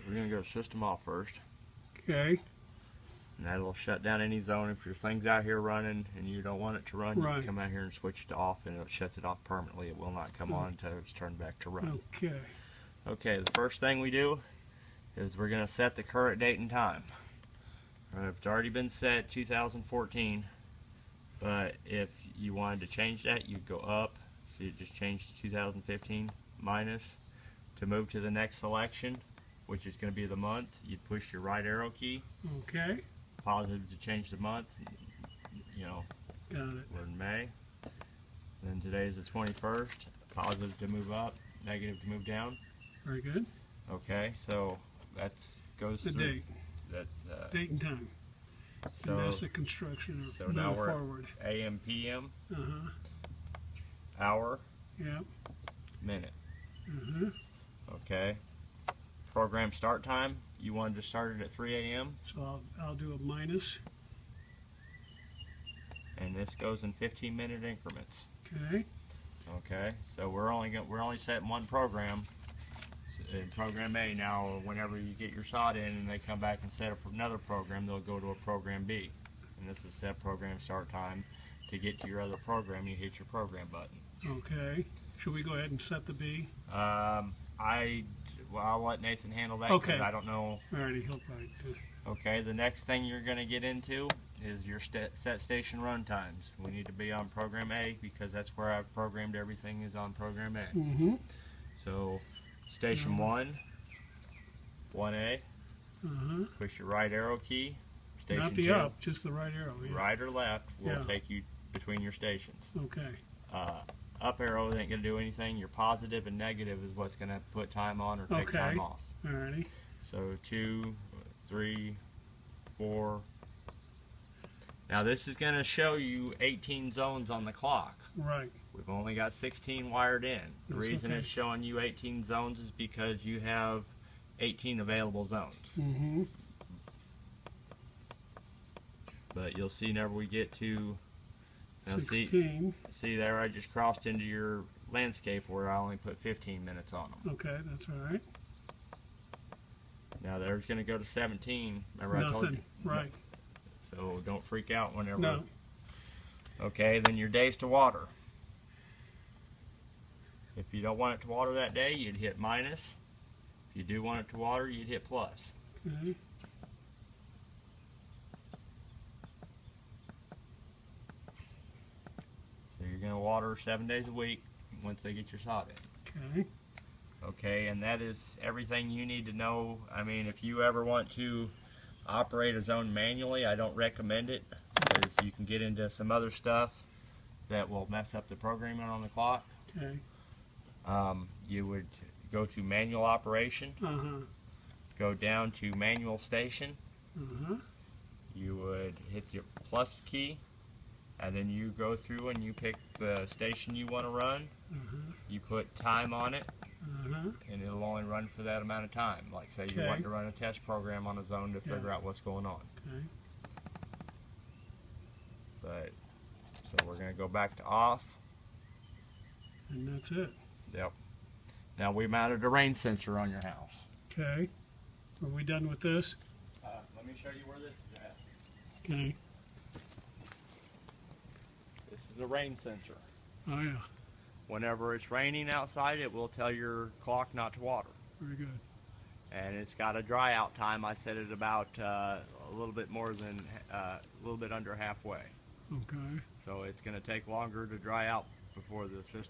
we're going to go system off first. Okay. And that'll shut down any zone. If your thing's out here running and you don't want it to run, you Right. can come out here and switch it to off, and it shuts it off permanently. It will not come on until it's turned back to run. Okay. Okay, the first thing we do is we're going to set the current date and time. It's already been set 2014, but if you wanted to change that, you'd go up. So you just change to 2015 minus. To move to the next selection, which is going to be the month, you'd push your right arrow key. Okay. Positive to change the month. You know, Got it. we're in May. Then today's the 21st. Positive to move up, negative to move down. Very good. Okay, so that goes The through. date. That, Date and time. so And that's the construction of so move now we're forward. AM, PM, Uh-huh. hour, Yep. minute. Uh-huh. Okay. Program start time. You wanted to start it at 3 a.m. So I'll do a minus. and this goes in 15-minute increments. Okay. Okay. So we're only setting one program. In program A now, whenever you get your SOT in and they come back and set up another program, they'll go to a program B. And this is set program start time. To get to your other program, you hit your program button. Okay. Should we go ahead and set the B? I'll let Nathan handle that because Okay. I don't know. Alrighty, he'll probably do. Okay, the next thing you're going to get into is your set station run times. We need to be on program A because that's where I've programmed everything is on program A. Mm-hmm. So station 1A, Uh-huh. push your right arrow key. Station Not the 2, up, just the right arrow. Yeah. right or left will Yeah. take you between your stations. Okay. Up arrow ain't going to do anything. Your positive and negative is what's going to put time on or take Okay. time off. Alrighty. So 2, 3, 4. Now this is going to show you 18 zones on the clock. Right. We've only got 16 wired in. The That's reason okay. it's showing you 18 zones is because you have 18 available zones. Mm-hmm. But you'll see whenever we get to, now 16. see there I just crossed into your landscape where I only put 15 minutes on them. Okay, that's all right. Now there's going to go to 17. Remember I told you? Nothing. Right. So don't freak out whenever. No. Okay, then your days to water. If you don't want it to water that day, you'd hit minus. If you do want it to water, you'd hit plus. Okay. So you're going to water 7 days a week once they get your sod in. Okay. Okay, and that is everything you need to know. I mean, if you ever want to operate a zone manually, I don't recommend it because you can get into some other stuff that will mess up the programming on the clock. Okay. You would go to manual operation, Uh-huh. go down to manual station. Uh-huh. You would hit your plus key, and then you go through and you pick the station you want to run. Uh-huh. You put time on it, Uh-huh. and it'll only run for that amount of time. Like say you Okay. want to run a test program on a zone to figure Yeah. out what's going on. Okay. But so we're going to go back to off. And that's it. Yep. Now we mounted a rain sensor on your house. Okay. Are we done with this? Let me show you where this is at. Okay. This is a rain sensor. Oh, yeah. Whenever it's raining outside, it will tell your clock not to water. Very good. And it's got a dry out time. I set it about a little bit more than a little bit under halfway. Okay. So it's going to take longer to dry out before the system